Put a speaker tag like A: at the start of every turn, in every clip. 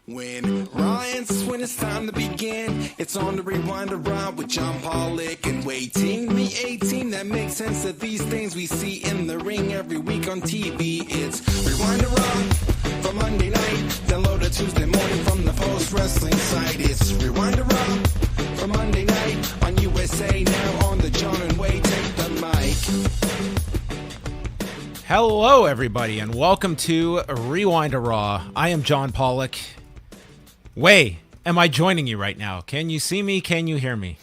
A: When Ryan's when it's time to begin, it's on the Rewind Around with John Pollock and waiting. Me 18, that makes sense of these things we see in the ring every week on TV. It's Rewind Around for Monday night, download it Tuesday morning from the Post Wrestling site. It's Rewind Around for Monday night on USA Now on the John and Wade Take the Mic.
B: Hello, everybody, and welcome to Rewind to Raw. I am John Pollock. Way, am I joining you right now? Can you see me? Can you hear me?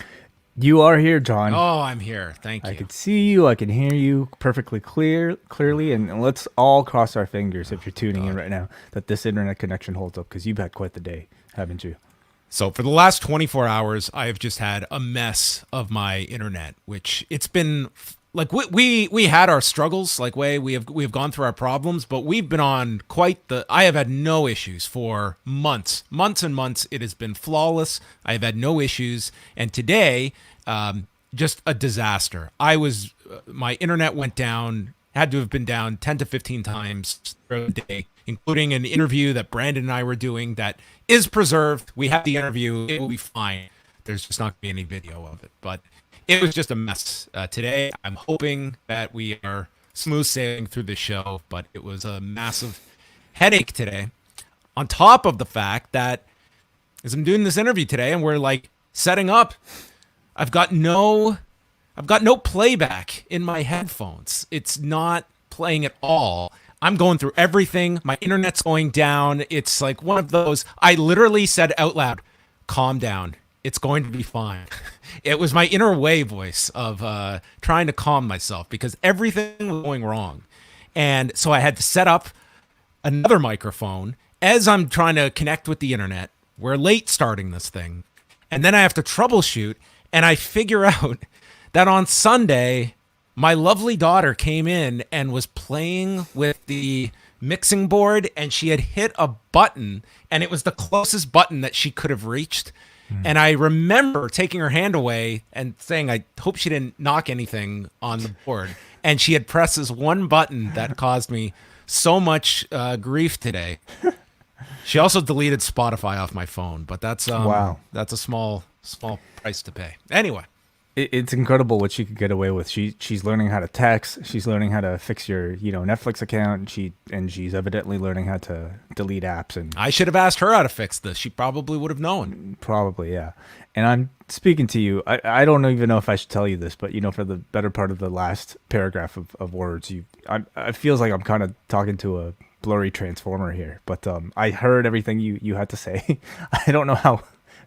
C: You are here, John.
B: Oh, I'm here. Thank you.
C: I can see you. I can hear you perfectly clearly. And let's all cross our fingers if you're tuning in right now that this internet connection holds up, because you've had quite the day, haven't you?
B: So for the last 24 hours, I have just had a mess of my internet, which it's been like we had our struggles, like we have gone through our problems, but we've been on I have had no issues for months and months. It has been flawless. I have had no issues. And today, just a disaster. My internet went down, had to have been down 10 to 15 times throughout the day, including an interview that Brandon and I were doing that is preserved. We have the interview. It will be fine. There's just not going to be any video of it, but it was just a mess today. I'm hoping that we are smooth sailing through the show, but it was a massive headache today. On top of the fact that as I'm doing this interview today and we're like setting up, I've got no playback in my headphones. It's not playing at all. I'm going through everything. My internet's going down. It's like one of those, I literally said out loud, calm down. It's going to be fine. It was my inner way voice of trying to calm myself because everything was going wrong. And so I had to set up another microphone as I'm trying to connect with the internet. We're late starting this thing. And then I have to troubleshoot. And I figure out that on Sunday, my lovely daughter came in and was playing with the mixing board. And she had hit a button. And it was the closest button that she could have reached. And I remember taking her hand away and saying, I hope she didn't knock anything on the board. And she had pressed this one button that caused me so much grief today. She also deleted Spotify off my phone, but that's
C: wow.
B: That's a small price to pay. Anyway.
C: It's incredible what she could get away with. She's learning how to text. She's learning how to fix your Netflix account. She's evidently learning how to delete apps. And
B: I should have asked her how to fix this. She probably would have known.
C: Probably, yeah. And I'm speaking to you. I don't even know if I should tell you this, but for the better part of the last paragraph of words, it feels like I'm kind of talking to a blurry transformer here. But I heard everything you had to say. I don't know how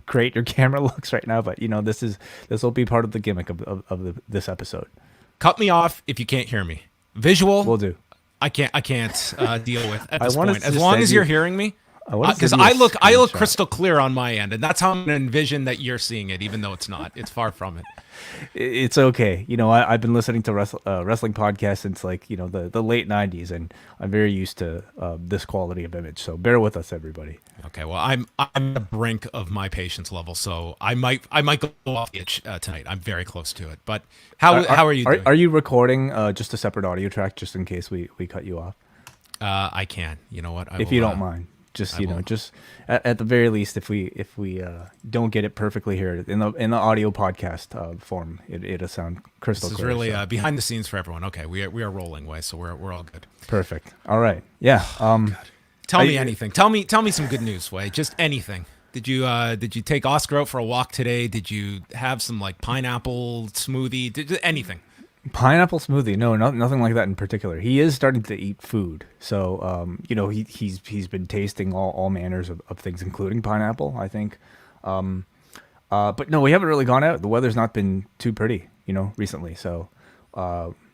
C: great your camera looks right now, but this will be part of the gimmick of this episode.
B: Cut me off if you can't hear me. Visual,
C: will do.
B: I can't deal with at this point. As
C: just
B: long as you're hearing me, because I look crystal clear on my end, and that's how I'm gonna envision that you're seeing it, even though it's not. It's far from it.
C: It's okay. I've been listening to wrestling podcasts since the late 90s, and I'm very used to this quality of image. So bear with us, everybody.
B: Okay. Well, I'm at the brink of my patience level, so I might go off the edge tonight. I'm very close to it. But how are you doing?
C: Are you recording just a separate audio track just in case we cut you off?
B: I can. You know what?
C: If you don't mind. Just just at the very least, if we don't get it perfectly here in the audio podcast form, it'll sound crystal clear.
B: This is really behind the scenes for everyone. Okay, we are rolling way, so we're all good.
C: Perfect. All right. Yeah.
B: Tell me anything. Tell me some good news, Way. Just anything. Did you take Oscar out for a walk today? Did you have some pineapple smoothie? Anything?
C: Pineapple smoothie? No, nothing like that in particular. He is starting to eat food, so he's been tasting all manners of things, including pineapple, I think. But no, we haven't really gone out. The weather's not been too pretty, recently. So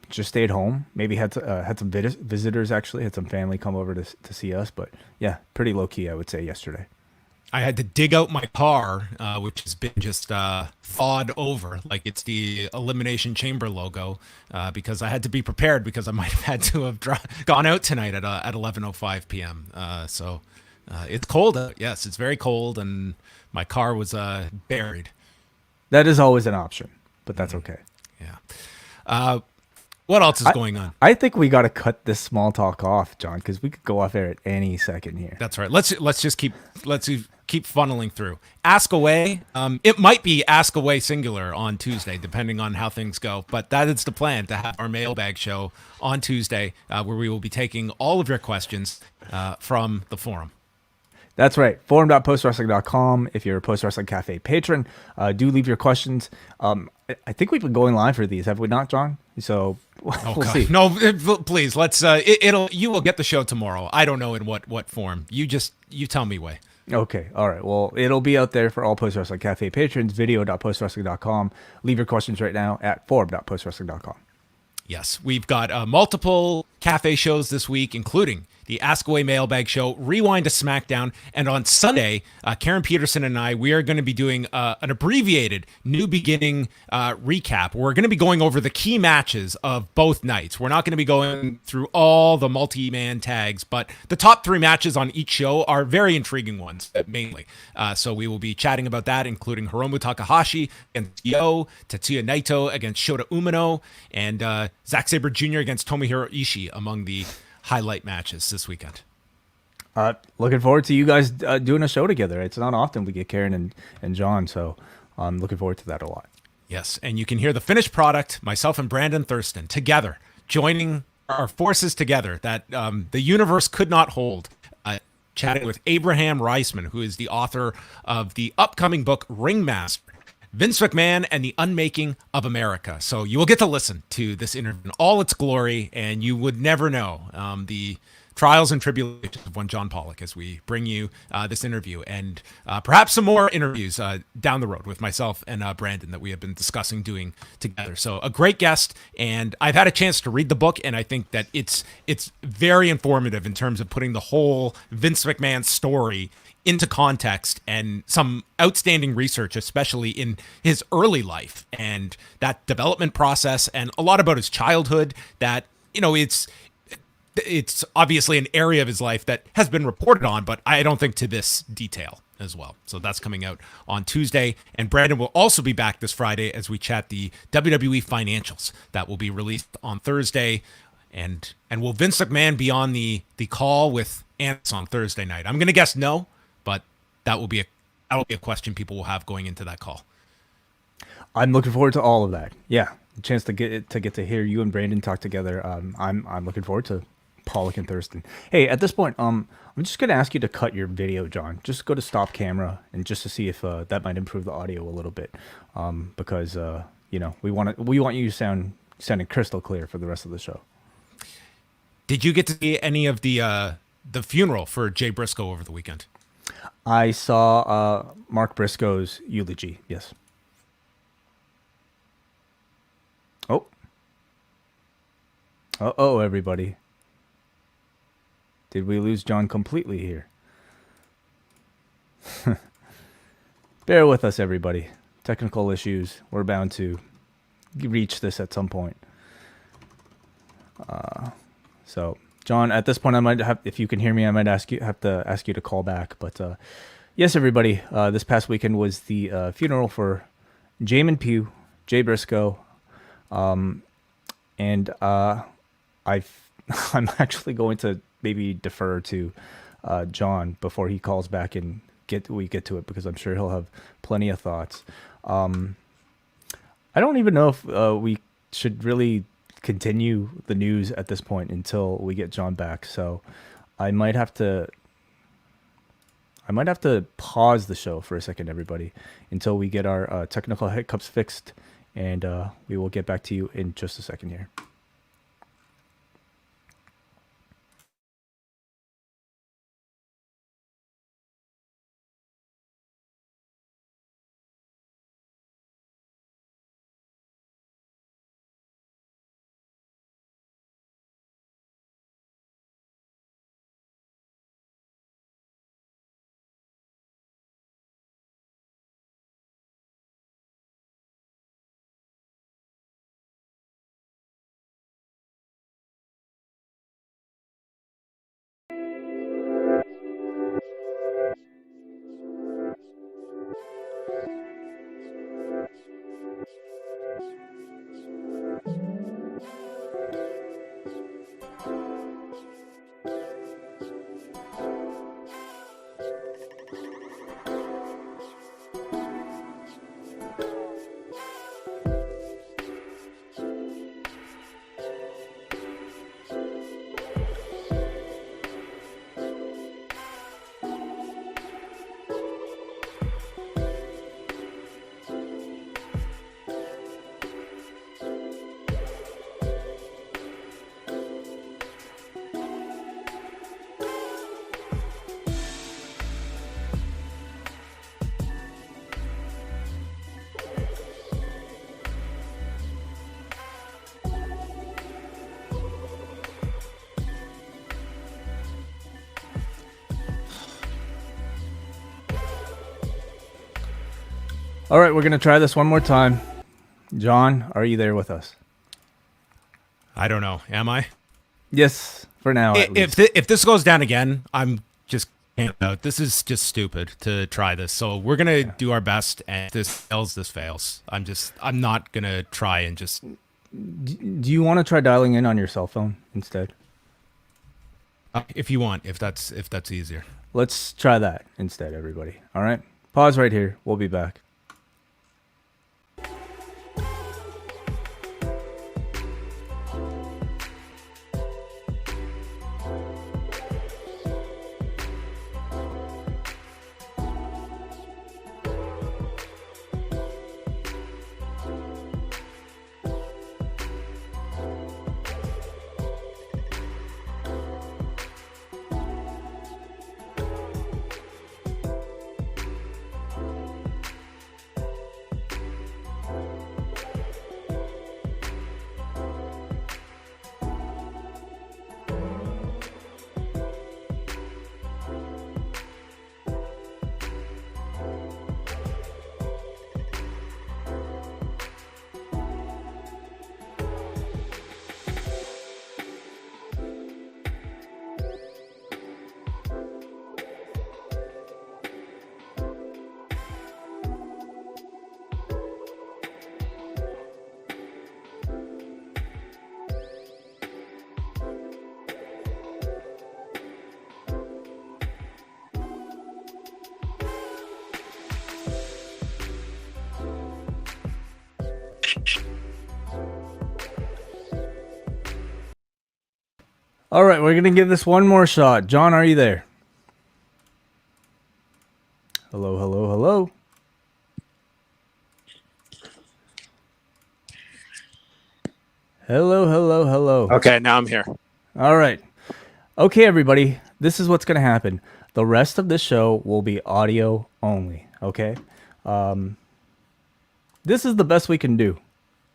C: just stayed home. Maybe had some visitors actually. Had some family come over to see us, but yeah, pretty low key, I would say, yesterday.
B: I had to dig out my car, which has been just thawed over, like it's the Elimination Chamber logo, because I had to be prepared because I might have had to have gone out tonight at 11:05 p.m. So it's cold out. Yes, it's very cold, and my car was buried.
C: That is always an option, but that's okay.
B: Yeah. What else is going on?
C: I think we got to cut this small talk off, John, because we could go off air at any second here.
B: That's right. Let's just keep funneling through. Ask away. It might be ask away singular on Tuesday, depending on how things go. But that is the plan, to have our mailbag show on Tuesday, where we will be taking all of your questions from the forum.
C: That's right. Forum.postwrestling.com. If you're a Post Wrestling Cafe patron, do leave your questions. I think we've been going live for these, have we not, John? So we'll see.
B: No, please. Let's. You will get the show tomorrow. I don't know in what form. You tell me, Way.
C: Okay. All right. Well, it'll be out there for all Post Wrestling Cafe patrons. Video.postwrestling.com. Leave your questions right now at forum.postwrestling.com.
B: Yes, we've got multiple cafe shows this week, including the Ask Away Mailbag Show, Rewind to SmackDown, and on Sunday, Karen Peterson and I, we are going to be doing an abbreviated New Beginning recap. We're going to be going over the key matches of both nights. We're not going to be going through all the multi-man tags, but the top 3 matches on each show are very intriguing ones, mainly. So we will be chatting about that, including Hiromu Takahashi against Yo, Tetsuya Naito against Shota Umino, and Zack Sabre Jr. against Tomohiro Ishii among the highlight matches this weekend.
C: Looking forward to you guys doing a show together. It's not often we get Karen and John, so I'm looking forward to that a lot.
B: Yes, and you can hear the finished product, myself and Brandon Thurston, together, joining our forces together that the universe could not hold. Chatting with Abraham Reisman, who is the author of the upcoming book, Ringmaster, Vince McMahon and the Unmaking of America. So you will get to listen to this interview in all its glory, and you would never know the trials and tribulations of one John Pollock as we bring you this interview and perhaps some more interviews down the road with myself and Brandon that we have been discussing doing together. So a great guest, and I've had a chance to read the book, and I think that it's very informative in terms of putting the whole Vince McMahon story into context and some outstanding research, especially in his early life and that development process, and a lot about his childhood that, it's obviously an area of his life that has been reported on, but I don't think to this detail as well. So that's coming out on Tuesday. And Brandon will also be back this Friday as we chat the WWE financials that will be released on Thursday. And will Vince McMahon be on the call with Ants on Thursday night? I'm going to guess no, but that will be a question people will have going into that call.
C: I'm looking forward to all of that. Yeah, the chance to get to hear you and Brandon talk together. I'm looking forward to Pollock and Thurston. Hey, at this point, I'm just going to ask you to cut your video, John. Just go to stop camera and just to see if that might improve the audio a little bit, because we want you sounding crystal clear for the rest of the show.
B: Did you get to see any of the funeral for Jay Briscoe over the weekend?
C: I saw Mark Briscoe's eulogy. Yes. Oh. Uh-oh, everybody. Did we lose John completely here? Bear with us, everybody. Technical issues. We're bound to reach this at some point. So, John, at this point, I might have, if you can hear me, I might have to ask you to call back. But yes, everybody, this past weekend was the funeral for Jamin Pugh, Jay Briscoe, and I'm actually going to maybe defer to John before he calls back and we get to it, because I'm sure he'll have plenty of thoughts. I don't even know if we should really continue the news at this point until we get John back. So I might have to pause the show for a second, everybody, until we get our technical hiccups fixed, and we will get back to you in just a second here. All right, we're going to try this one more time. John, are you there with us?
B: I don't know. Am I?
C: Yes, for now at least.
B: If this goes down again, I'm just camped out. This is just stupid to try this. So we're gonna do our best, and if this fails, this fails. I'm not gonna try and just.
C: Do you want to try dialing in on your cell phone instead?
B: If you want, if that's easier.
C: Let's try that instead, everybody. All right? Pause right here. We'll be back. All right, we're going to give this one more shot. John, are you there? Hello, hello, hello. Hello, hello, hello.
D: Okay, now I'm here.
C: All right. Okay, everybody. This is what's going to happen. The rest of this show will be audio only, okay? This is the best we can do,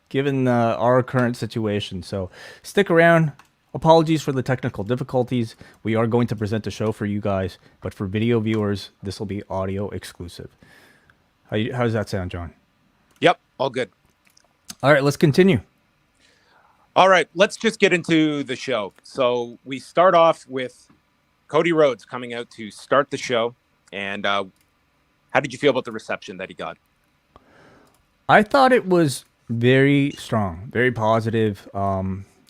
C: given our current situation. So stick around. Apologies for the technical difficulties. We are going to present the show for you guys, but for video viewers, this will be audio exclusive. How does that sound, John?
D: Yep, all good.
C: All right, let's continue.
D: All right, let's just get into the show. So we start off with Cody Rhodes coming out to start the show. And how did you feel about the reception that he got?
C: I thought it was very strong, very positive.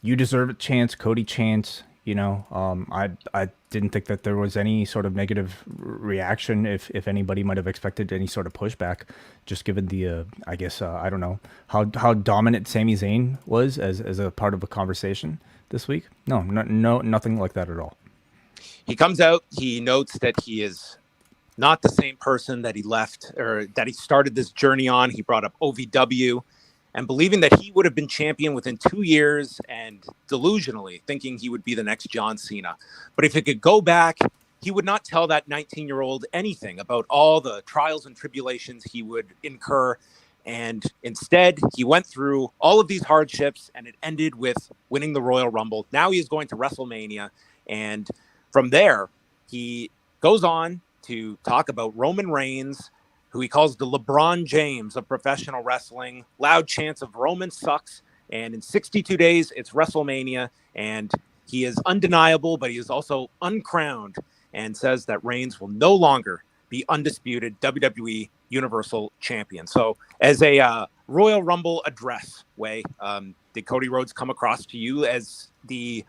C: You deserve a chance, Cody chance. You know, I didn't think that there was any sort of negative reaction. If anybody might have expected any sort of pushback, just given the I guess I don't know how dominant Sami Zayn was as a part of a conversation this week. No, nothing like that at all.
D: He comes out. He notes that he is not the same person that he left or that he started this journey on. He brought up OVW. And believing that he would have been champion within 2 years and delusionally thinking he would be the next John Cena. But if he could go back, he would not tell that 19-year-old anything about all the trials and tribulations he would incur. And instead, he went through all of these hardships and it ended with winning the Royal Rumble. Now he is going to WrestleMania. And from there, he goes on to talk about Roman Reigns, who he calls the LeBron James of professional wrestling. Loud chants of Roman sucks. And in 62 days, it's WrestleMania. And he is undeniable, but he is also uncrowned and says that Reigns will no longer be undisputed WWE Universal Champion. So as a Royal Rumble address, did Cody Rhodes come across to you as the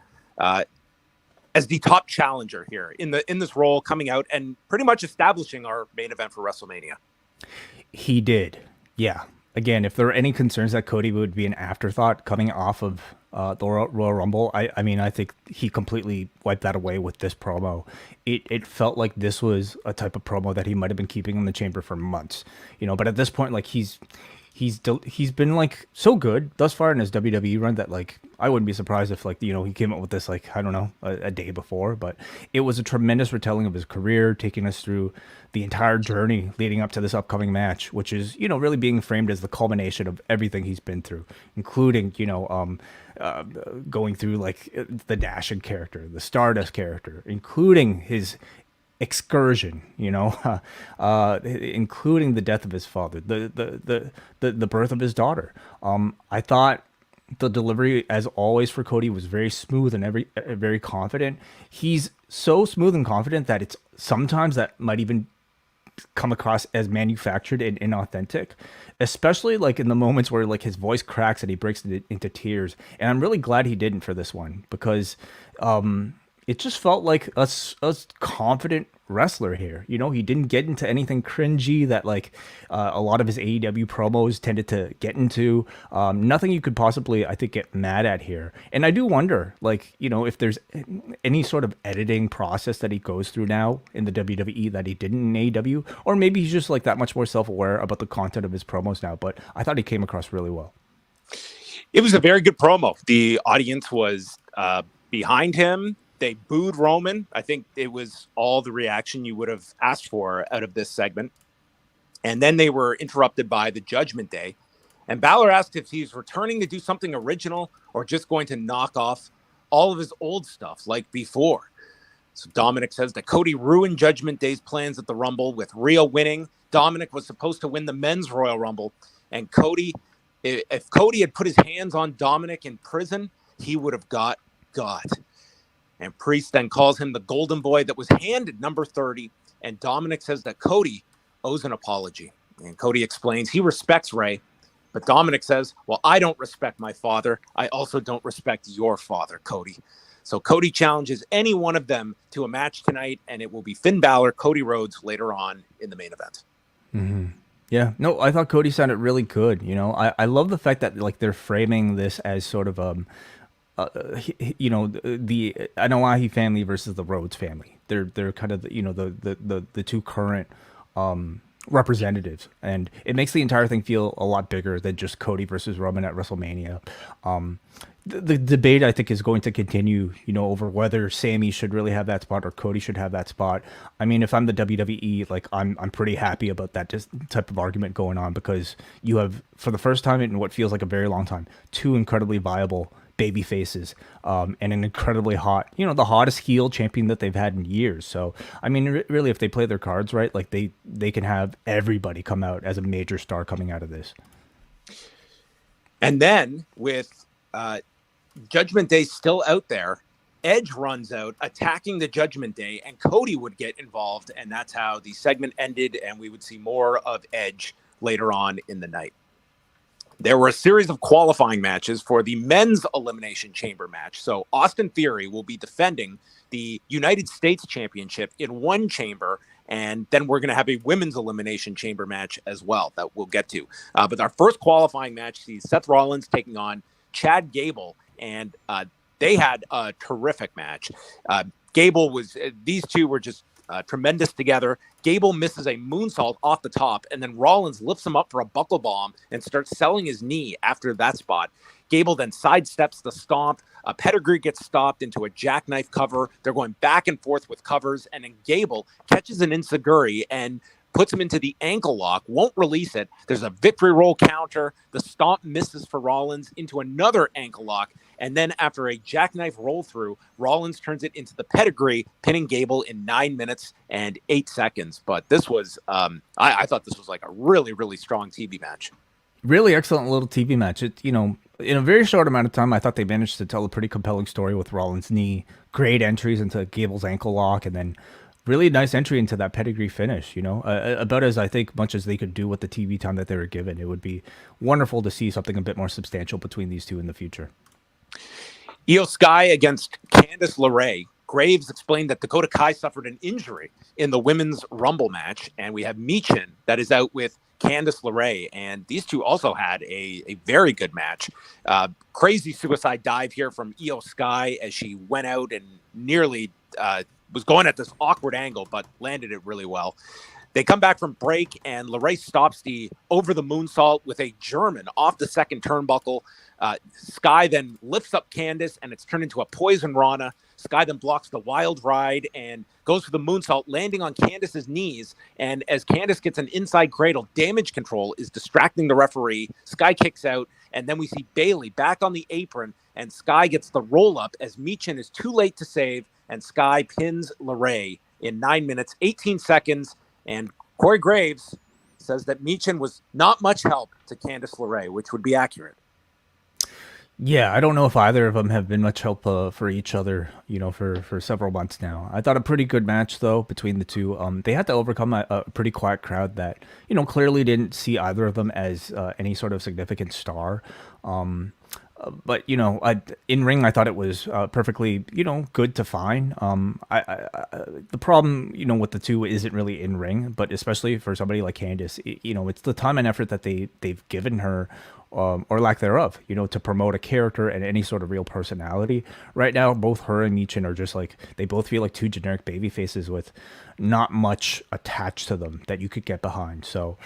D: top challenger here in this role, coming out and pretty much establishing our main event for WrestleMania?
C: He did. Yeah. Again, if there are any concerns that Cody would be an afterthought coming off of the Royal Rumble, I mean, I think he completely wiped that away with this promo. It felt like this was a type of promo that he might have been keeping in the chamber for months, you know. But at this point, like he's been like so good thus far in his WWE run that like I wouldn't be surprised if like, you know, he came up with this like, I don't know, a day before. But it was a tremendous retelling of his career, taking us through the entire journey leading up to this upcoming match, which is, you know, really being framed as the culmination of everything he's been through, including, you know, going through like the Dashing character, the Stardust character, including his excursion, including the death of his father, the birth of his daughter. I thought the delivery, as always, for Cody was very smooth and very confident. He's so smooth and confident that it's sometimes that might even come across as manufactured and inauthentic, especially like in the moments where like his voice cracks and he breaks into tears. And I'm really glad he didn't for this one, because it just felt like a confident wrestler here. He didn't get into anything cringy that like a lot of his AEW promos tended to get into. Nothing you could possibly, I think, get mad at here. And I do wonder, like, if there's any sort of editing process that he goes through now in the WWE that he didn't in AEW, or maybe he's just like that much more self-aware about the content of his promos now. But I thought he came across really well.
D: It was a very good promo. The audience was behind him. They booed Roman. I think it was all the reaction you would have asked for out of this segment. And then they were interrupted by the Judgment Day. And Balor asked if he's returning to do something original or just going to knock off all of his old stuff like before. So Dominic says that Cody ruined Judgment Day's plans at the Rumble with Rhea winning. Dominic was supposed to win the men's Royal Rumble. And Cody, if Cody had put his hands on Dominic in prison, he would have got. And Priest then calls him the golden boy that was handed number 30. And Dominic says that Cody owes an apology. And Cody explains he respects Ray. But Dominic says, well, I don't respect my father. I also don't respect your father, Cody. So Cody challenges any one of them to a match tonight. And it will be Finn Balor, Cody Rhodes later on in the main event.
C: Mm-hmm. Yeah, no, I thought Cody sounded really good. I love the fact that like they're framing this as sort of the Anoa'i family versus the Rhodes family. They're kind of the two current representatives, and it makes the entire thing feel a lot bigger than just Cody versus Roman at WrestleMania. The debate, I think, is going to continue, over whether Sami should really have that spot or Cody should have that spot. I mean, if I'm the WWE, like I'm pretty happy about that type of argument going on, because you have, for the first time in what feels like a very long time, two incredibly viable baby faces, and an incredibly hot, the hottest heel champion that they've had in years. So, I mean, really, if they play their cards right, like they can have everybody come out as a major star coming out of this.
D: And then with Judgment Day still out there, Edge runs out attacking the Judgment Day, and Cody would get involved. And that's how the segment ended. And we would see more of Edge later on in the night. There were a series of qualifying matches for the men's Elimination Chamber match. So Austin Theory will be defending the United States Championship in one chamber. And then we're going to have a women's Elimination Chamber match as well that we'll get to. But our first qualifying match sees Seth Rollins taking on Chad Gable. And they had a terrific match. Gable was, these two were just tremendous together. Gable misses a moonsault off the top, and then Rollins lifts him up for a buckle bomb and starts selling his knee after that spot. Gable then sidesteps the stomp. Pedigree gets stopped into a jackknife cover. They're going back and forth with covers, and then Gable catches an enziguri and puts him into the ankle lock, won't release it. There's a victory roll counter. The stomp misses for Rollins into another ankle lock. And then after a jackknife roll through, Rollins turns it into the pedigree, pinning Gable in 9 minutes and 8 seconds. But this was, I thought this was like a really, really strong TV match.
C: Really excellent little TV match. It, in a very short amount of time, I thought they managed to tell a pretty compelling story with Rollins' knee, great entries into Gable's ankle lock, and then really nice entry into that pedigree finish, about as I think much as they could do with the TV time that they were given. It would be wonderful to see something a bit more substantial between these two in the future.
D: IYO SKY against Candice Lerae. Graves explained that Dakota Kai suffered an injury in the women's Rumble match, and we have Michin that is out with Candice LeRae, and these two also had a very good match. Crazy suicide dive here from IYO SKY as she went out and nearly was going at this awkward angle, but landed it really well. They come back from break, and LeRae stops the over the moonsault with a German off the second turnbuckle. Sky then lifts up Candice, and it's turned into a poison Rana. Sky then blocks the wild ride and goes for the moonsault, landing on Candice's knees. And as Candice gets an inside cradle, Damage Control is distracting the referee. Sky kicks out, and then we see Bayley back on the apron, and Sky gets the roll up as Michin is too late to save, and Sky pins LeRae in 9 minutes, 18 seconds. And Corey Graves says that Michin was not much help to Candice Lerae, which would be accurate.
C: Yeah, I don't know if either of them have been much help for each other, for several months now. I thought a pretty good match, though, between the two. They had to overcome a pretty quiet crowd that, clearly didn't see either of them as any sort of significant star. But in ring, I thought it was perfectly, good to fine. The problem, with the two isn't really in ring, but especially for somebody like Candice, it's the time and effort that they've given her, or lack thereof, to promote a character and any sort of real personality. Right now, both her and Michin are just like, they both feel like two generic baby faces with not much attached to them that you could get behind. So,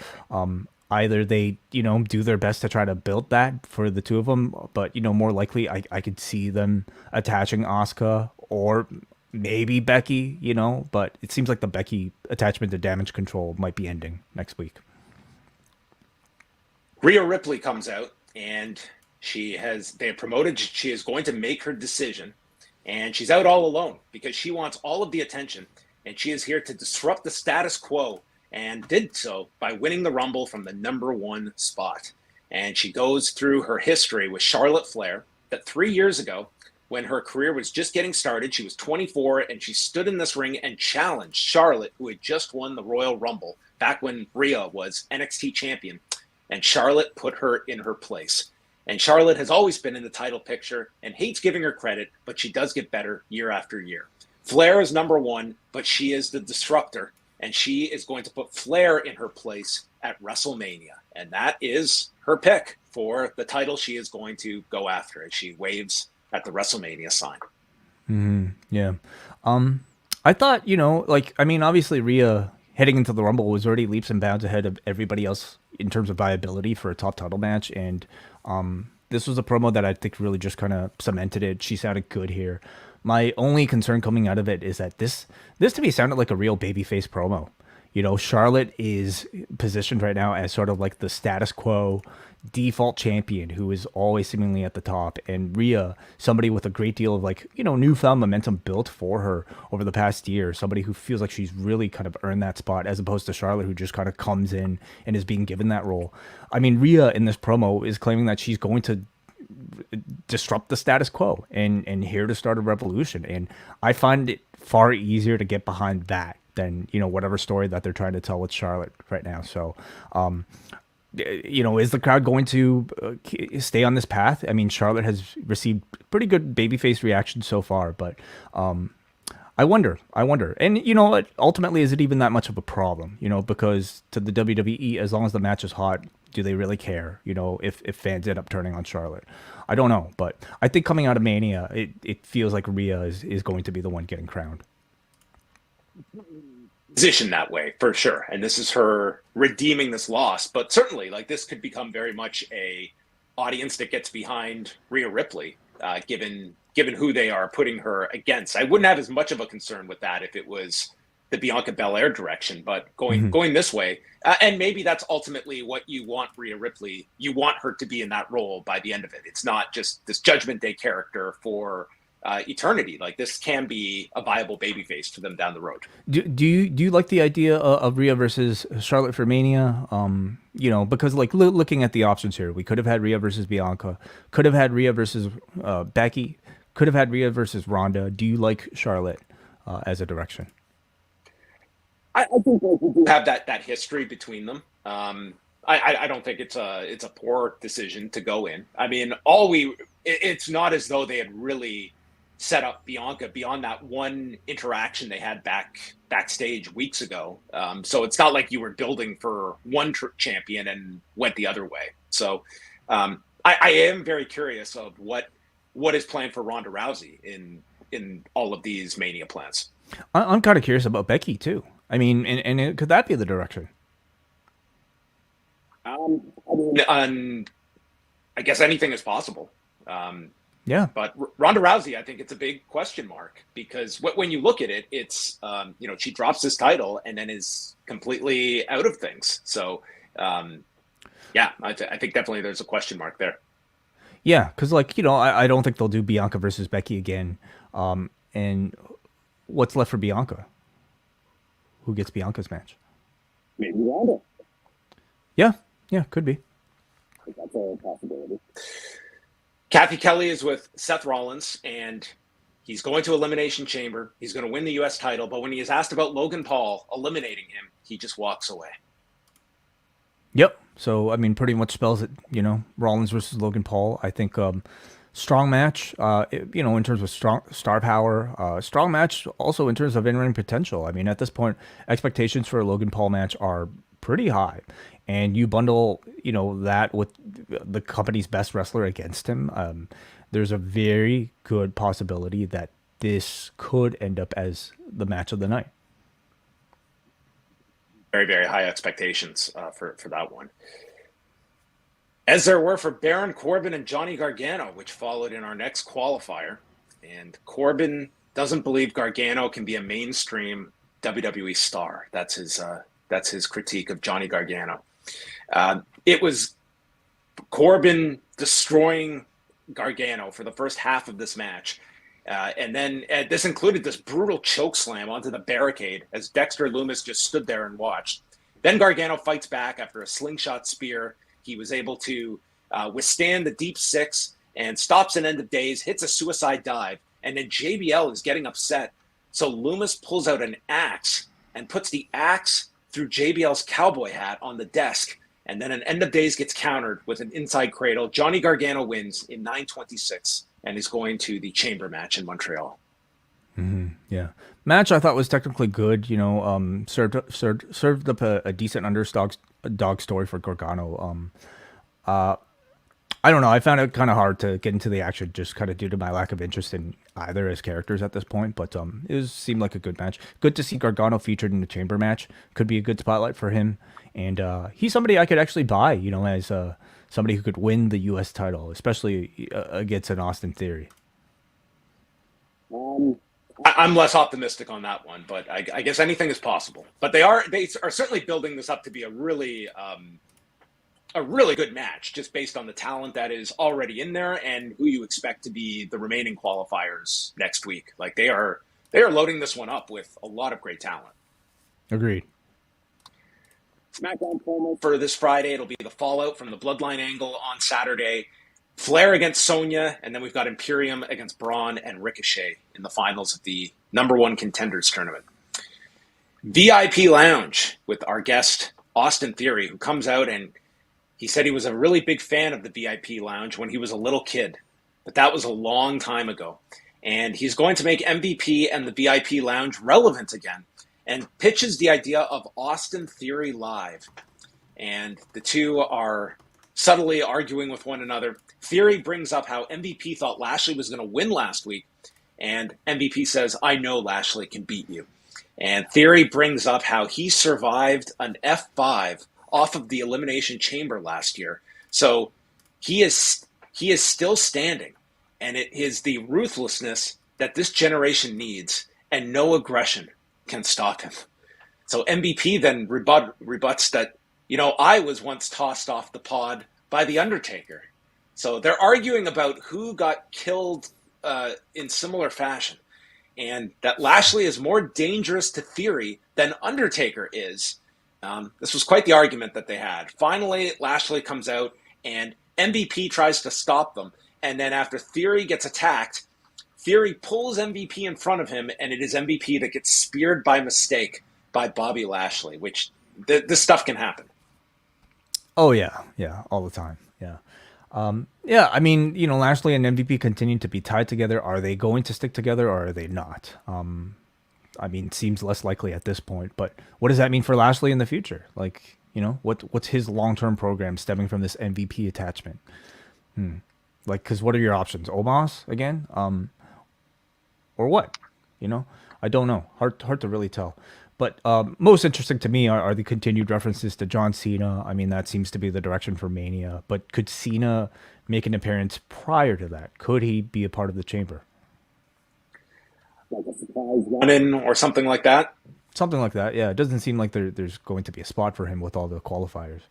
C: either they, do their best to try to build that for the two of them, but, more likely I could see them attaching Asuka or maybe Becky, but it seems like the Becky attachment to Damage Control might be ending next week.
D: Rhea Ripley comes out and they have promoted, she is going to make her decision, and she's out all alone because she wants all of the attention, and she is here to disrupt the status quo, and did so by winning the Rumble from the number 1 spot. And she goes through her history with Charlotte Flair, that 3 years ago, when her career was just getting started, she was 24, and she stood in this ring and challenged Charlotte, who had just won the Royal Rumble back when Rhea was NXT champion. And Charlotte put her in her place. And Charlotte has always been in the title picture and hates giving her credit, but she does get better year after year. Flair is number 1, but she is the disruptor. And she is going to put Flair in her place at WrestleMania. And that is her pick for the title she is going to go after as she waves at the WrestleMania sign.
C: Yeah. I thought, obviously Rhea heading into the Rumble was already leaps and bounds ahead of everybody else in terms of viability for a top title match. And this was a promo that I think really just kind of cemented it. She sounded good here. My only concern coming out of it is that this to me sounded like a real babyface promo. Charlotte is positioned right now as sort of like the status quo default champion who is always seemingly at the top, and Rhea, somebody with a great deal of newfound momentum built for her over the past year, somebody who feels like she's really kind of earned that spot, as opposed to Charlotte, who just kind of comes in and is being given that role. I mean, Rhea in this promo is claiming that she's going to disrupt the status quo and here to start a revolution, and I find it far easier to get behind that than whatever story that they're trying to tell with Charlotte right now. So is the crowd going to stay on this path? I mean, Charlotte has received pretty good babyface reactions so far, but I wonder. And ultimately, is it even that much of a problem? Because to the WWE, as long as the match is hot, do they really care? If fans end up turning on Charlotte, I don't know. But I think coming out of Mania, it feels like Rhea is going to be the one getting crowned.
D: Position that way for sure, and this is her redeeming this loss. But certainly, this could become very much a audience that gets behind Rhea Ripley, given who they are putting her against. I wouldn't have as much of a concern with that if it was the Bianca Belair direction, but going this way, and maybe that's ultimately what you want Rhea Ripley. You want her to be in that role by the end of it. It's not just this Judgment Day character for eternity. This can be a viable babyface for them down the road.
C: Do you like the idea of Rhea versus Charlotte for Mania? Because looking at the options here, we could have had Rhea versus Bianca, could have had Rhea versus Becky, could have had Rhea versus Ronda. Do you like Charlotte as a direction?
D: I think we do have that history between them. I don't think it's a poor decision to go in. I mean, it's not as though they had really set up Bianca beyond that one interaction they had backstage weeks ago. So it's not like you were building for one champion and went the other way. So I am very curious of what is planned for Ronda Rousey in all of these Mania plans.
C: I'm kind of curious about Becky too. I mean, and could that be the direction?
D: I guess anything is possible.
C: Yeah.
D: But Ronda Rousey, I think it's a big question mark because when you look at it, it's, she drops this title and then is completely out of things. So, I think definitely there's a question mark there.
C: Yeah, because I don't think they'll do Bianca versus Becky again. And what's left for Bianca? who gets Bianca's match.
E: Maybe Ronda.
C: Yeah, could be.
E: That's a possibility.
D: Kathy Kelly is with Seth Rollins, and he's going to Elimination Chamber. He's going to win the U.S. title, but when he is asked about Logan Paul eliminating him, he just walks away.
C: Yep. So, I mean, pretty much spells it, Rollins versus Logan Paul. I think strong match, in terms of strong star power, strong match also in terms of in-ring potential. I mean, at this point, expectations for a Logan Paul match are pretty high. And you bundle, that with the company's best wrestler against him, there's a very good possibility that this could end up as the match of the night.
D: Very, very high expectations for that one. As there were for Baron Corbin and Johnny Gargano, which followed in our next qualifier. And Corbin doesn't believe Gargano can be a mainstream WWE star. That's his critique of Johnny Gargano. It was Corbin destroying Gargano for the first half of this match. And then this included this brutal choke slam onto the barricade as Dexter Lumis just stood there and watched. Then Gargano fights back after a slingshot spear. He was able to withstand the deep six and stops an end of days, hits a suicide dive. And then JBL is getting upset. So Lumis pulls out an axe and puts the axe through JBL's cowboy hat on the desk. And then an end of days gets countered with an inside cradle. Johnny Gargano wins in 9:26 and is going to the chamber match in Montreal.
C: Mm-hmm. Yeah. Match I thought was technically good, served up a decent dog story for Gargano. I don't know. I found it kind of hard to get into the action just kind of due to my lack of interest in either as characters at this point, but seemed like a good match. Good to see Gargano featured in the chamber match. Could be a good spotlight for him. And he's somebody I could actually buy, as somebody who could win the U.S. title, especially against an Austin Theory.
D: I'm less optimistic on that one, but I guess anything is possible. But they are certainly building this up to be a really good match, just based on the talent that is already in there and who you expect to be the remaining qualifiers next week. Like they are loading this one up with a lot of great talent.
C: Agreed.
E: SmackDown promo
D: for this Friday, it'll be the fallout from the Bloodline angle on Saturday. Flair against Sonya, and then we've got Imperium against Braun and Ricochet in the finals of the #1 contenders tournament. VIP Lounge with our guest Austin Theory, who comes out and he said he was a really big fan of the VIP Lounge when he was a little kid, but that was a long time ago. And he's going to make MVP and the VIP Lounge relevant again and pitches the idea of Austin Theory Live. And the two are subtly arguing with one another. Theory brings up how MVP thought Lashley was going to win last week, and MVP says, I know Lashley can beat you. And Theory brings up how he survived an F5 off of the Elimination Chamber last year. So he is still standing, and it is the ruthlessness that this generation needs, and no aggression can stop him. So MVP then rebuts that, I was once tossed off the pod by The Undertaker. So they're arguing about who got killed in similar fashion, and that Lashley is more dangerous to Theory than Undertaker is. This was quite the argument that they had. Finally, Lashley comes out, and MVP tries to stop them. And then after Theory gets attacked, Theory pulls MVP in front of him, and it is MVP that gets speared by mistake by Bobby Lashley, which this stuff can happen.
C: Oh, yeah. Yeah, all the time. Yeah. I mean, Lashley and MVP continue to be tied together. Are they going to stick together or are they not? I mean, seems less likely at this point, but what does that mean for Lashley in the future? Like, what's his long-term program stemming from this MVP attachment? Like, because what are your options? Omos again? Or what? I don't know. Hard to really tell. But most interesting to me are the continued references to John Cena. I mean, that seems to be the direction for Mania. But could Cena make an appearance prior to that? Could he be a part of the chamber?
E: like a surprise
D: run-in or something like that.
C: Something like that, yeah. It doesn't seem like there's going to be a spot for him with all the qualifiers.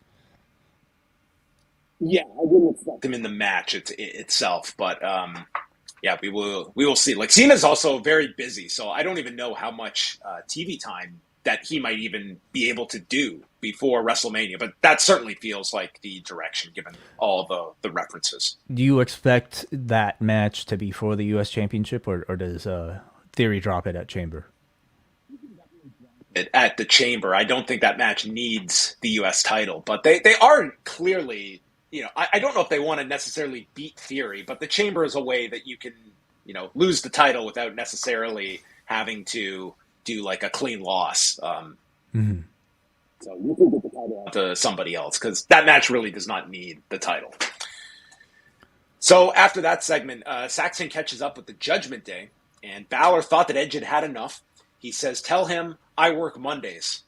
E: Yeah, I wouldn't expect
D: him in the match itself, but yeah, we will see. Like, Cena's also very busy, so I don't even know how much TV time that he might even be able to do before WrestleMania. But that certainly feels like the direction, given all the references.
C: Do you expect that match to be for the U.S. Championship, or does Theory drop it at Chamber?
D: At the Chamber, I don't think that match needs the U.S. title, but they are clearly, I don't know if they want to necessarily beat Theory, but the Chamber is a way that you can, lose the title without necessarily having to do like a clean loss.
E: So you can get the title
D: to somebody else, because that match really does not need the title. So after that segment, Saxon catches up with the Judgment Day, and Balor thought that Edge had had enough. He says, "Tell him I work Mondays."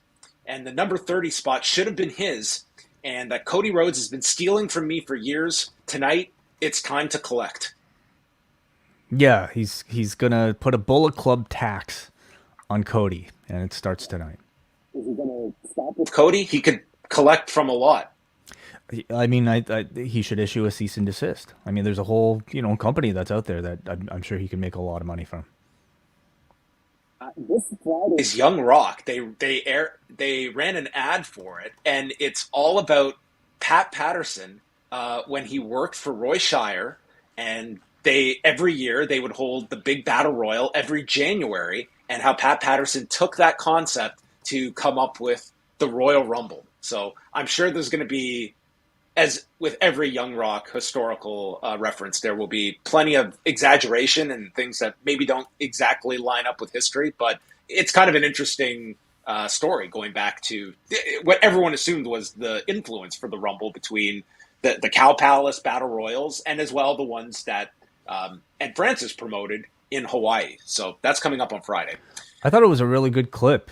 D: And the number 30 spot should have been his, and that Cody Rhodes has been stealing from me for years. Tonight, it's time to collect.
C: Yeah, he's gonna put a Bullet Club tax on Cody, and it starts tonight.
E: Is he going to stop
D: With Cody, he could collect from a lot.
C: I mean, he should issue a cease and desist. I mean, there's a whole company that's out there that I'm sure he can make a lot of money from.
E: this Friday?
D: Is Young Rock. They ran an ad for it, and it's all about Pat Patterson when he worked for Roy Shire, and every year they would hold the big battle royal every January, and how Pat Patterson took that concept to come up with the Royal Rumble. So I'm sure there's going to be, as with every Young Rock historical reference, there will be plenty of exaggeration and things that maybe don't exactly line up with history, but it's kind of an interesting story going back to what everyone assumed was the influence for the Rumble between the Cow Palace Battle Royals and as well the ones that Ed Francis promoted in Hawaii. So that's coming up on Friday.
C: I thought it was a really good clip,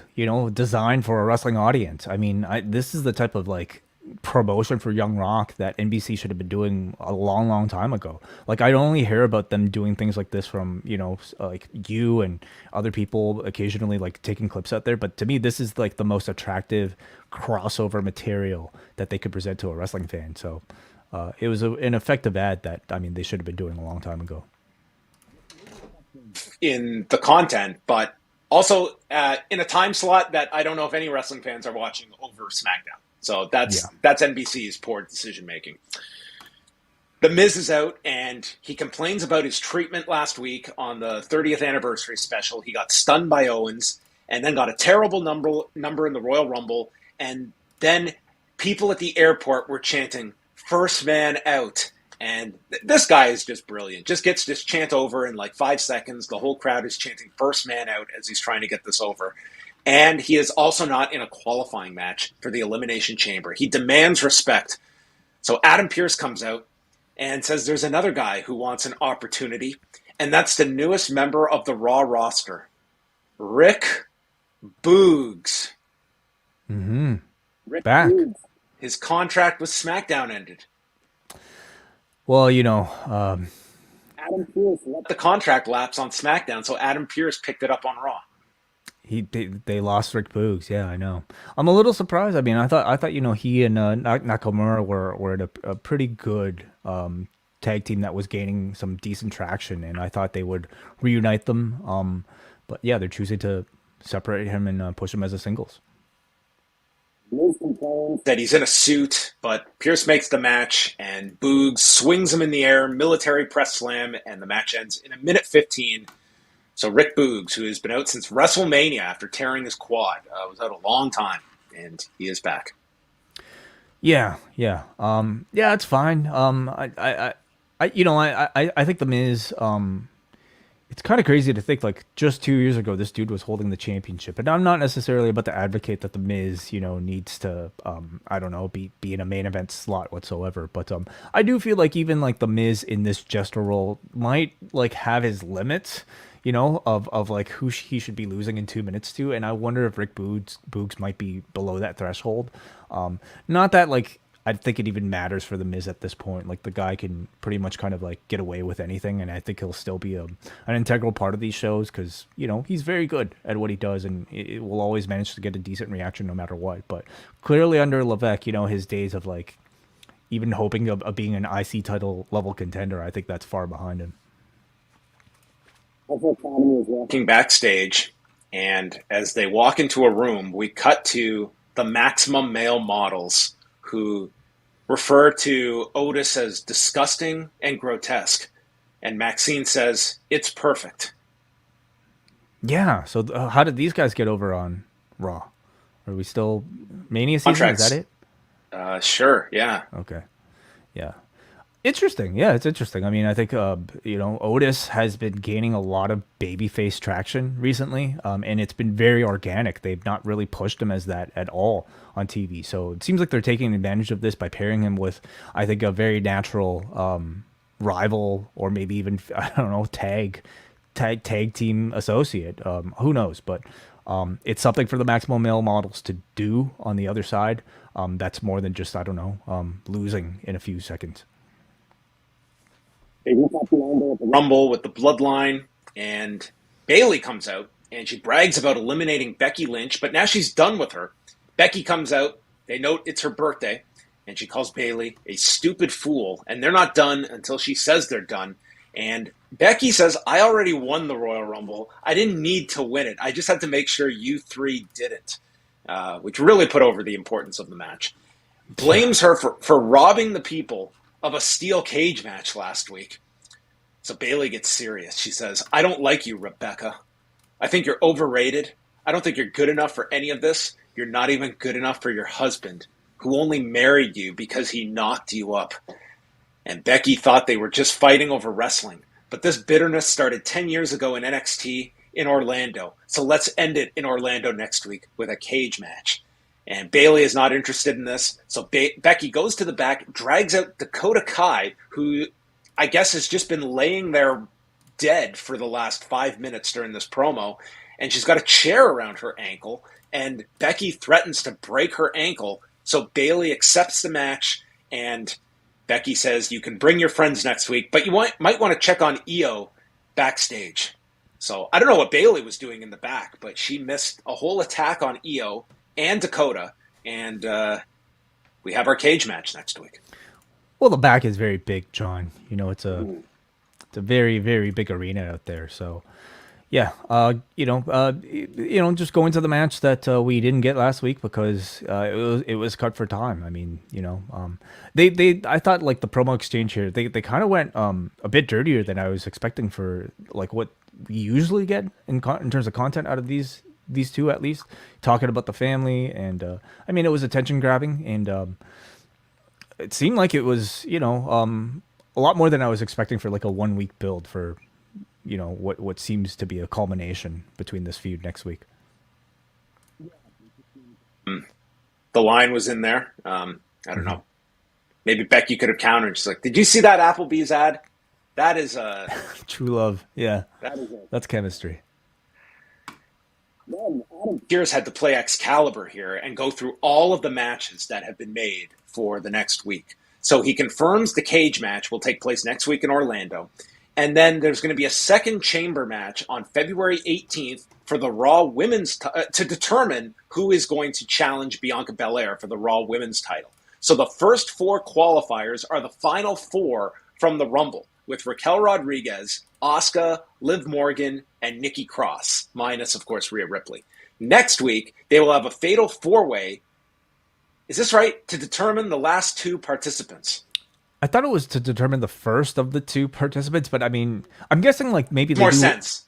C: designed for a wrestling audience. I mean, this is the type of promotion for Young Rock that NBC should have been doing a long, long time ago. I only hear about them doing things like this from, you and other people occasionally taking clips out there. But to me, this is the most attractive crossover material that they could present to a wrestling fan. So it was an effective ad that, they should have been doing a long time ago.
D: In the content, but also in a time slot that I don't know if any wrestling fans are watching over SmackDown. So that's NBC's poor decision making. The Miz is out, and he complains about his treatment last week on the 30th anniversary special. He got stunned by Owens, and then got a terrible number in the Royal Rumble, and then people at the airport were chanting "First man out." And this guy is just brilliant. Just gets this chant over in 5 seconds. The whole crowd is chanting "First man out" as he's trying to get this over. And he is also not in a qualifying match for the Elimination Chamber. He demands respect. So Adam Pearce comes out and says there's another guy who wants an opportunity, and that's the newest member of the Raw roster, Rick Boogs.
C: Mm-hmm.
E: Rick
C: Back.
E: Boogs.
D: His contract with SmackDown ended.
C: Well,
E: Adam Pearce let
D: The contract lapse on SmackDown, so Adam Pearce picked it up on Raw.
C: They lost Rick Boogs. Yeah, I know. I'm a little surprised. I mean, I thought he and Nakamura were at a pretty good tag team that was gaining some decent traction, and I thought they would reunite them. But yeah, they're choosing to separate him and push him as a singles.
E: Miz complains
D: That he's in a suit, but Pearce makes the match, and Boogs swings him in the air, military press slam, and the match ends in 1:15. So Rick Boogs, who has been out since WrestleMania after tearing his quad, was out a long time, and he is back.
C: Yeah. It's fine. I think the Miz. It's kind of crazy to think just 2 years ago this dude was holding the championship, and I'm not necessarily about to advocate that the Miz needs to be in a main event slot whatsoever, but I do feel even the Miz in this jester role might have his limits. Of who he should be losing in 2 minutes to, and I wonder if Rick Boogs might be below that threshold. Not that I think it even matters for the Miz at this point. The guy can pretty much kind of get away with anything, and I think he'll still be an integral part of these shows because he's very good at what he does, and it will always manage to get a decent reaction no matter what. But clearly under Levesque, his days of even hoping of being an IC title level contender, I think that's far behind him.
E: of economy as well.
D: Walking backstage, And as they walk into a room, we cut to the Maximum Male models who refer to Otis as disgusting and grotesque. And Maxine says, it's perfect.
C: Yeah. So how did these guys get over on Raw? Are we still Mania season?
D: Contracts.
C: Is that it?
D: Sure, yeah.
C: Okay. Yeah. Interesting. Yeah, it's interesting. I mean, I think Otis has been gaining a lot of babyface traction recently, and it's been very organic. They've not really pushed him as that at all on TV. So it seems like they're taking advantage of this by pairing him with, I think, a very natural rival, or maybe even, I don't know, tag team associate. Who knows? But it's something for the Maximum Male models to do on the other side. That's more than just, I don't know, losing in a few seconds.
E: They recap the Rumble at the
D: Rumble with the Bloodline, and Bayley comes out, and she brags about eliminating Becky Lynch, but now she's done with her. Becky comes out, they note it's her birthday, and she calls Bayley a stupid fool, and they're not done until she says they're done. And Becky says, I already won the Royal Rumble. I didn't need to win it. I just had to make sure you three didn't, which really put over the importance of the match. Blames her for robbing the people of a steel cage match last week. So Bayley gets serious. She says, I don't like you, Rebecca. I think you're overrated. I don't think you're good enough for any of this. You're not even good enough for your husband, who only married you because he knocked you up. And Becky thought they were just fighting over wrestling. But this bitterness started 10 years ago in NXT in Orlando. So let's end it in Orlando next week with a cage match. And Bayley is not interested in this. So Becky goes to the back, drags out Dakota Kai, who I guess has just been laying there dead for the last 5 minutes during this promo. And she's got a chair around her ankle. And Becky threatens to break her ankle. So Bayley accepts the match. And Becky says, you can bring your friends next week, but you might want to check on IYO backstage. So I don't know what Bayley was doing in the back, but she missed a whole attack on IYO and Dakota, and we have our cage match next week.
C: Well, the back is very big, John. You know, it's a very, very big arena out there. So, yeah, just go into the match that we didn't get last week because it was cut for time. I mean, I thought like the promo exchange here, they kind of went a bit dirtier than I was expecting for like what we usually get in terms of content out of these two, at least talking about the family. And I mean, it was attention grabbing, and it seemed like it was a lot more than I was expecting for like a 1 week build for what seems to be a culmination between this feud next week.
D: The line was in there. I don't know. Maybe Becky could have countered. She's like, did you see that Applebee's ad? That is
C: true love. Yeah. That's chemistry.
D: Pierce had to play Excalibur here and go through all of the matches that have been made for the next week. So he confirms the cage match will take place next week in Orlando. And then there's going to be a second chamber match on February 18th for the Raw Women's to determine who is going to challenge Bianca Belair for the Raw Women's title. So the first 4 qualifiers are the final 4 from the Rumble, with Raquel Rodriguez, Asuka, Liv Morgan, and Nikki Cross, minus, of course, Rhea Ripley. Next week, they will have a fatal 4-way. Is this right? To determine the last 2 participants.
C: I thought it was to determine the first of the 2 participants, but I mean, I'm guessing like maybe they
D: more
C: do,
D: sense.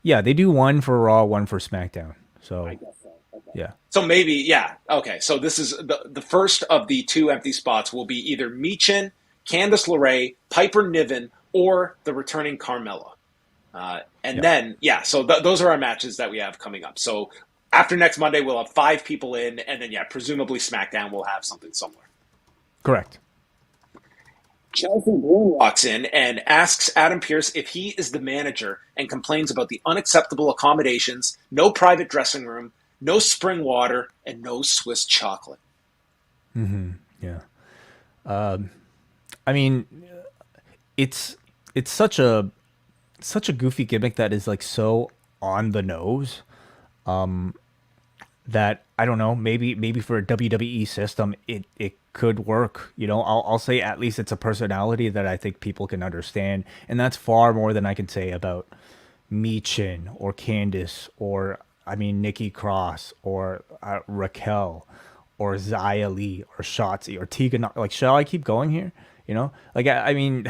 C: Yeah, they do one for Raw, one for SmackDown. So,
E: I guess so. Okay.
C: Yeah.
D: So maybe, yeah. Okay, so this is the first of the 2 empty spots will be either Michin, Candice LeRae, Piper Niven, or the returning Carmella. So those are our matches that we have coming up. So after next Monday, we'll have 5 people in, and then, presumably SmackDown will have something similar.
C: Correct.
E: Chelsea Green
D: Walks in and asks Adam Pearce if he is the manager and complains about the unacceptable accommodations, no private dressing room, no spring water, and no Swiss chocolate.
C: Mm-hmm. Yeah. I mean, it's such a goofy gimmick that is like so on the nose, that I don't know, maybe for a WWE system it could work. I'll say at least it's a personality that I think people can understand, and that's far more than I can say about Michin or Candice or I mean, Nikki Cross or Raquel or Xia Li or Shotzi or Tegan. Like, shall I keep going here? You know, like I mean,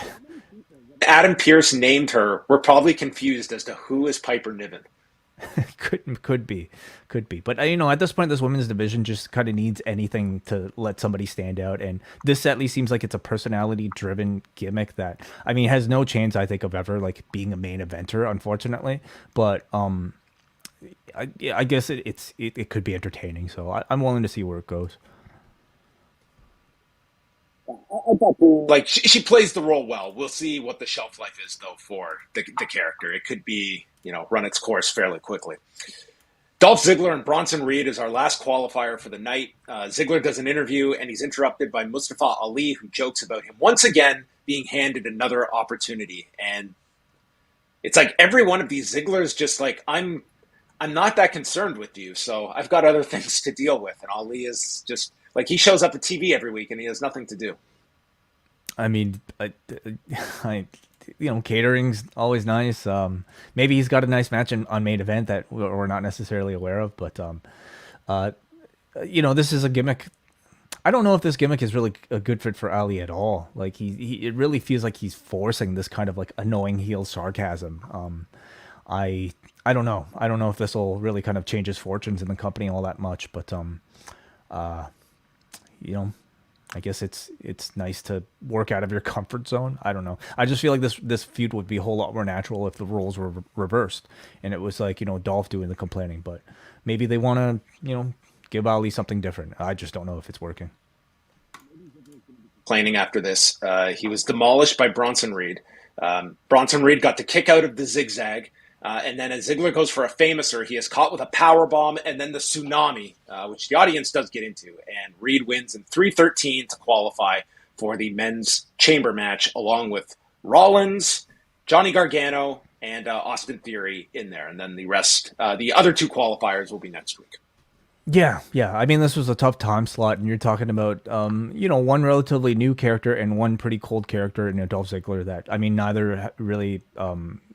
D: Adam Pearce named her. We're probably confused as to who is Piper Niven.
C: could be, but you know, at this point, this women's division just kind of needs anything to let somebody stand out, and this at least seems like it's a personality-driven gimmick that, I mean, has no chance, I think, of ever like being a main eventer, unfortunately. But I guess it could be entertaining, so I'm willing to see where it goes.
E: I thought the
D: Like she plays the role well. We'll see what the shelf life is though for the character. It could be, you know, run its course fairly quickly. Dolph Ziggler and Bronson Reed is our last qualifier for the night. Ziggler does an interview and he's interrupted by Mustafa Ali, who jokes about him once again being handed another opportunity. And it's like every one of these Ziggler's just like, I'm not that concerned with you, so I've got other things to deal with. And Ali is just like, he shows up at TV every week and he has nothing to do.
C: I mean, you know, catering's always nice. Maybe he's got a nice match on main event that we're not necessarily aware of, but you know, this is a gimmick. I don't know if this gimmick is really a good fit for Ali at all. Like it really feels like he's forcing this kind of like annoying heel sarcasm. I don't know. I don't know if this will really kind of change his fortunes in the company all that much, but you know, I guess it's nice to work out of your comfort zone. I don't know. I just feel like this feud would be a whole lot more natural if the roles were reversed and it was like, you know, Dolph doing the complaining. But maybe they want to, you know, give Ali something different. I just don't know if it's working.
D: Complaining after this, he was demolished by Bronson Reed. Bronson Reed got the kick out of the zigzag. And then as Ziggler goes for a famouser, he is caught with a power bomb and then the tsunami, which the audience does get into. And Reed wins in 3:13 to qualify for the men's chamber match, along with Rollins, Johnny Gargano, and Austin Theory in there. And then the rest, the other two qualifiers will be next week.
C: Yeah. I mean, this was a tough time slot, and you're talking about, you know, one relatively new character and one pretty cold character in Dolph Ziggler that, I mean, neither really,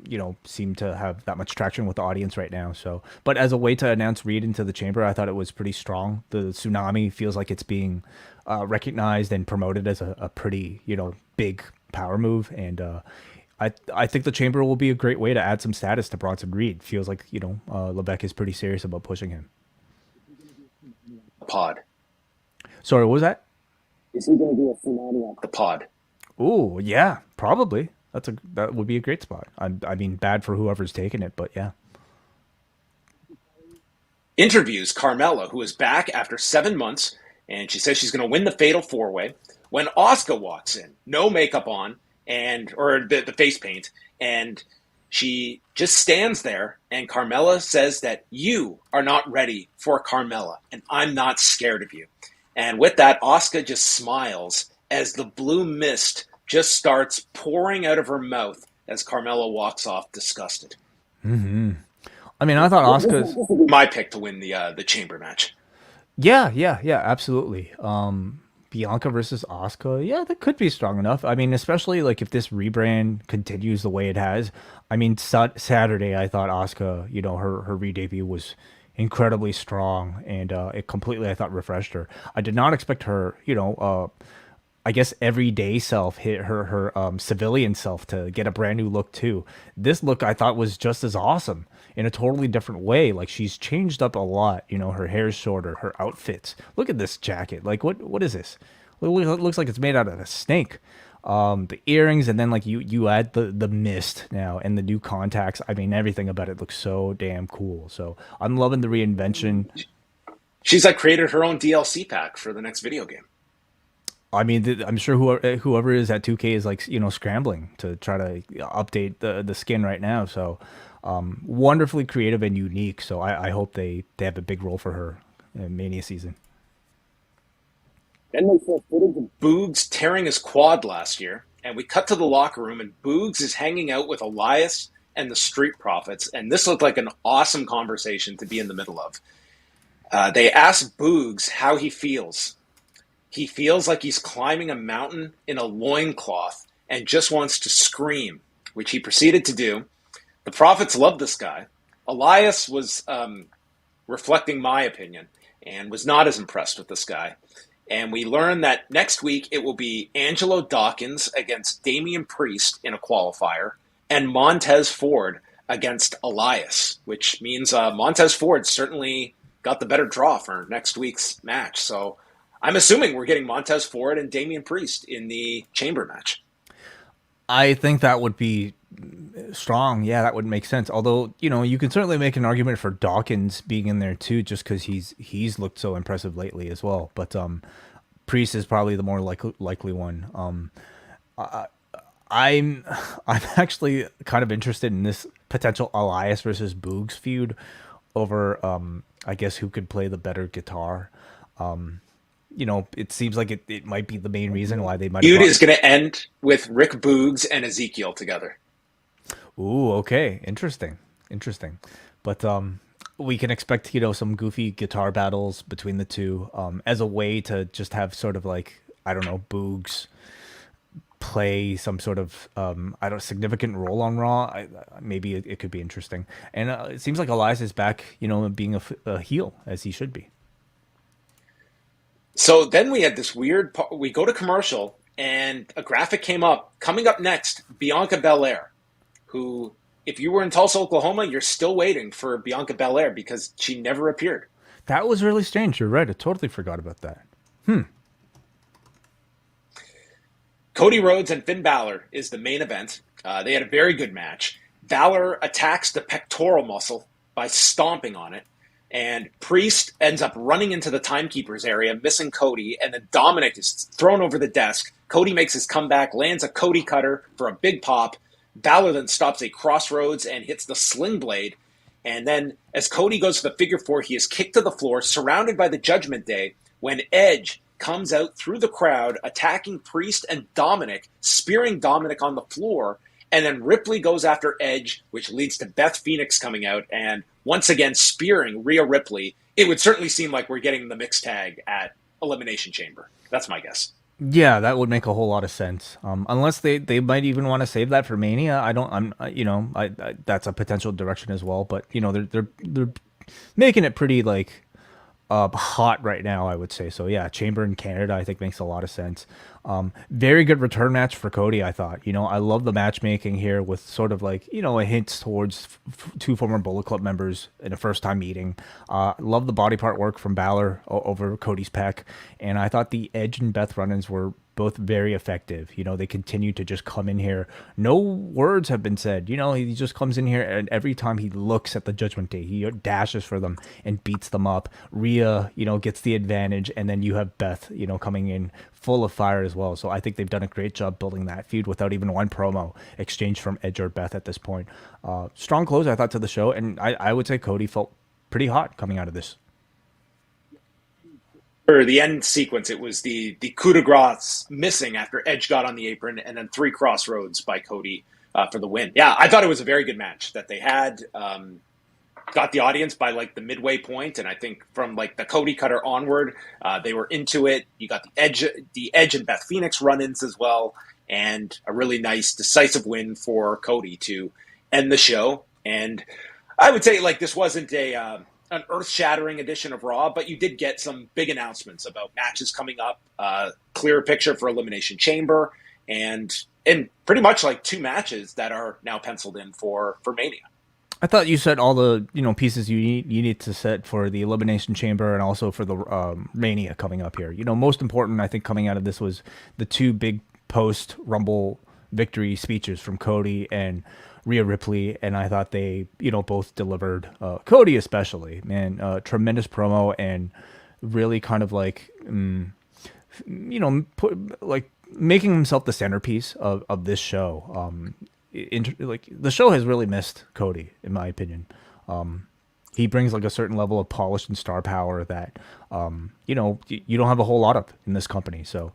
C: you know, seem to have that much traction with the audience right now. So, but as a way to announce Reed into the chamber, I thought it was pretty strong. The tsunami feels like it's being recognized and promoted as a pretty, you know, big power move. And I think the chamber will be a great way to add some status to Bronson Reed. Feels like, you know, Levesque is pretty serious about pushing him.
D: Pod.
C: Sorry, what was that?
E: is he going to do a tsunami
D: The pod.
C: Oh, yeah, probably. That would be a great spot. I mean, bad for whoever's taking it, but yeah.
D: Interviews Carmella, who is back after 7 months, and she says she's going to win the Fatal 4-Way. When Asuka walks in, no makeup on, or the face paint, and she just stands there, and Carmella says that you are not ready for Carmella, and I'm not scared of you. And with that, Asuka just smiles as the blue mist just starts pouring out of her mouth as Carmella walks off disgusted.
C: Mm-hmm. I mean, I thought Asuka's
D: my pick to win the chamber match.
C: Yeah, absolutely. Bianca versus Asuka, yeah, that could be strong enough. I mean, especially like if this rebrand continues the way it has. I mean, Saturday, I thought Asuka, you know, her re-debut was incredibly strong, and it completely, I thought, refreshed her. I did not expect her, you know, I guess everyday self hit her civilian self to get a brand new look too. This look I thought was just as awesome in a totally different way. Like, she's changed up a lot. You know, her hair's shorter, her outfits. Look at this jacket. Like, what is this? It looks like it's made out of a snake. The earrings, and then like you add the mist now and the new contacts. I mean, everything about it looks so damn cool. So I'm loving the reinvention.
D: She's like created her own DLC pack for the next video game.
C: I mean, I'm sure whoever is at 2K is like, you know, scrambling to try to update the skin right now. So wonderfully creative and unique. So I hope they have a big role for her in Mania season.
E: Then they saw footage of
D: Boogs tearing his quad last year, and we cut to the locker room, and Boogs is hanging out with Elias and the Street Profits, and this looked like an awesome conversation to be in the middle of. They asked Boogs how he feels. He feels like he's climbing a mountain in a loincloth and just wants to scream, which he proceeded to do. The Profits love this guy. Elias was reflecting my opinion, and was not as impressed with this guy. And we learned that next week it will be Angelo Dawkins against Damian Priest in a qualifier, and Montez Ford against Elias, which means Montez Ford certainly got the better draw for next week's match. So I'm assuming we're getting Montez Ford and Damian Priest in the chamber match.
C: I think that would be strong. Yeah, that would make sense. Although, you can certainly make an argument for Dawkins being in there too, just because he's looked so impressive lately as well. But Priest is probably the more likely one. I'm actually kind of interested in this potential Elias versus Boogs feud over I guess who could play the better guitar. It seems like it might be the main reason why they might.
D: Feud is going to end with Rick Boogs and Ezekiel together.
C: Ooh, okay, interesting. But we can expect some goofy guitar battles between the two as a way to just have sort of like, I don't know, Boogs play some sort of significant role on Raw. Maybe it could be interesting. And it seems like Elias is back, being a heel as he should be.
D: So then we had this weird. We go to commercial, and a graphic came up. Coming up next, Bianca Belair, who, if you were in Tulsa, Oklahoma, you're still waiting for Bianca Belair because she never appeared.
C: That was really strange. You're right. I totally forgot about that.
D: Cody Rhodes and Finn Balor is the main event. They had a very good match. Balor attacks the pectoral muscle by stomping on it. And Priest ends up running into the timekeeper's area, missing Cody, and then Dominic is thrown over the desk. Cody makes his comeback, lands a Cody cutter for a big pop. Balor then stops a crossroads and hits the sling blade. And then as Cody goes to the figure four, he is kicked to the floor, surrounded by the Judgment Day, when Edge comes out through the crowd, attacking Priest and Dominic, spearing Dominic on the floor. And then Ripley goes after Edge, which leads to Beth Phoenix coming out and once again spearing Rhea Ripley. It would certainly seem like we're getting the mixed tag at Elimination Chamber. That's my guess.
C: Yeah, that would make a whole lot of sense. Unless they might even want to save that for Mania. I that's a potential direction as well. But they're making it pretty like hot right now, I would say. So yeah, Chamber in Canada, I think makes a lot of sense. Very good return match for Cody, I thought. I love the matchmaking here with sort of like, a hint towards two former Bullet Club members in a first time meeting. Love the body part work from Balor over Cody's pec. And I thought the Edge and Beth run-ins were both very effective. They continue to just come in here. No words have been said. He just comes in here, and every time he looks at the Judgment Day, he dashes for them and beats them up. Rhea, gets the advantage, and then you have Beth, coming in full of fire as well. So I think they've done a great job building that feud without even one promo exchange from Edge or Beth at this point. Strong close, I thought, to the show, and I would say Cody felt pretty hot coming out of this.
D: For the end sequence, it was the coup de grace missing after Edge got on the apron, and then 3 crossroads by Cody for the win. Yeah, I thought it was a very good match that they had. Got the audience by like the midway point, and I think from like the Cody cutter onward, they were into it. You got the Edge and Beth Phoenix run-ins as well, and a really nice decisive win for Cody to end the show. And I would say like this wasn't an earth-shattering edition of Raw, but you did get some big announcements about matches coming up, clearer picture for Elimination Chamber, and pretty much like 2 matches that are now penciled in for Mania.
C: I thought you said all the pieces you need to set for the Elimination Chamber and also for the Mania coming up here. Most important, I think, coming out of this was the 2 big post-Rumble victory speeches from Cody and Rhea Ripley, and I thought they, both delivered. Cody especially, man, tremendous promo and really kind of like, making himself the centerpiece of this show. The show has really missed Cody, in my opinion. He brings like a certain level of polish and star power that, you don't have a whole lot of in this company. So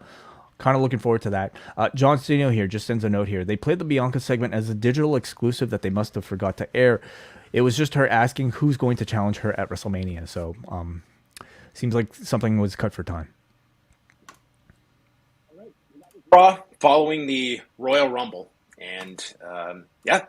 C: kind of looking forward to that. John Stino here just sends a note here. They played the Bianca segment as a digital exclusive that they must have forgot to air. It was just her asking who's going to challenge her at WrestleMania. So seems like something was cut for time.
D: Raw following the Royal Rumble. And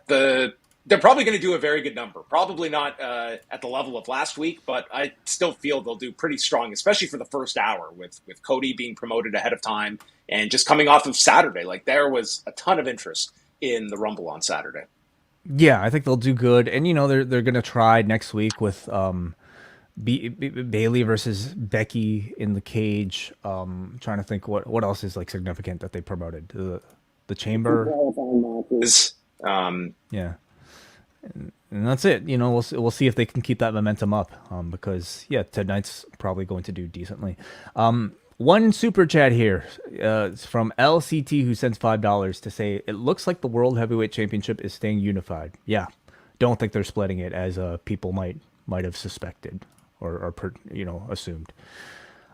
D: the
F: They're probably going to do a very good number. Probably not at the level of last week, but I still feel they'll do pretty strong, especially for the first hour with Cody being promoted ahead of time and just coming off of Saturday. Like, there was a ton of interest in the Rumble on Saturday.
C: Yeah, I think they'll do good. And, you know, they're going to try next week with Bayley versus Becky in the cage. Trying to think what else is like significant that they promoted. The Chamber. Yeah. And that's it. You know, we'll see if they can keep that momentum up. Because yeah, tonight's probably going to do decently. One super chat here. It's from LCT, who sends $5 to say it looks like the World Heavyweight Championship is staying unified. Yeah, don't think they're splitting it as people might have suspected or assumed.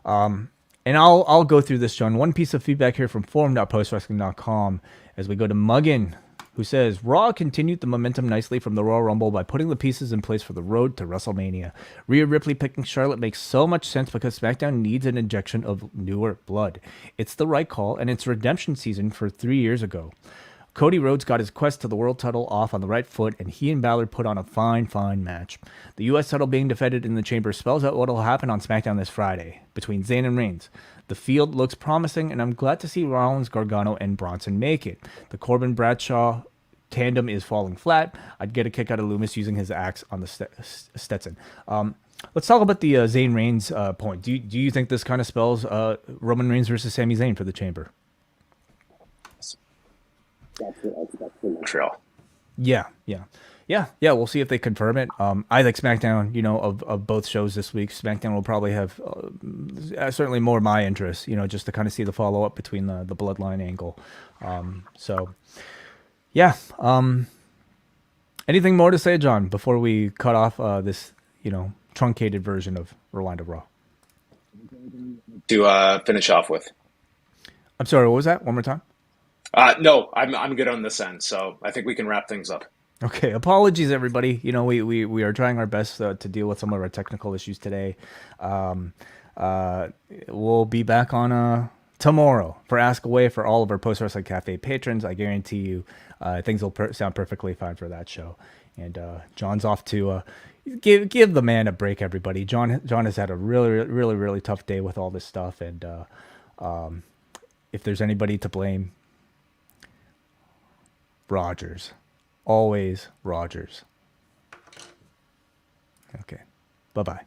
C: And I'll go through this, John. One piece of feedback here from forum.postwrestling.com as we go to Muggin, who says, Raw continued the momentum nicely from the Royal Rumble by putting the pieces in place for the road to WrestleMania. Rhea Ripley picking Charlotte makes so much sense because SmackDown needs an injection of newer blood. It's the right call, and it's redemption season for 3 years ago. Cody Rhodes got his quest to the world title off on the right foot, and he and Balor put on a fine match. The U.S. title being defended in the Chamber spells out what will happen on SmackDown this Friday between Zayn and Reigns. The field looks promising, and I'm glad to see Rollins, Gargano, and Bronson make it. The Corbin-Bradshaw tandem is falling flat. I'd get a kick out of Loomis using his axe on the Stetson. Let's talk about the Zayn Reigns point. Do you think this kind of spells Roman Reigns versus Sami Zayn for the Chamber?
F: Montreal.
C: Yeah. We'll see if they confirm it. I think SmackDown, of both shows this week, SmackDown will probably have certainly more my interest, just to kind of see the follow up between the Bloodline angle. Yeah. Anything more to say, John, before we cut off this, truncated version of Rewind of Raw?
F: To finish off with.
C: I'm sorry, what was that? One more time?
F: No, I'm good on this end, so I think we can wrap things up.
C: Okay, apologies, everybody. We are trying our best to deal with some of our technical issues today. We'll be back on tomorrow for Ask Away for all of our Post Wrestling Cafe patrons. I guarantee you things will sound perfectly fine for that show. And John's off to give the man a break, everybody. John has had a really tough day with all this stuff, and if there's anybody to blame, Rogers. Always Rogers. Okay. Bye-bye.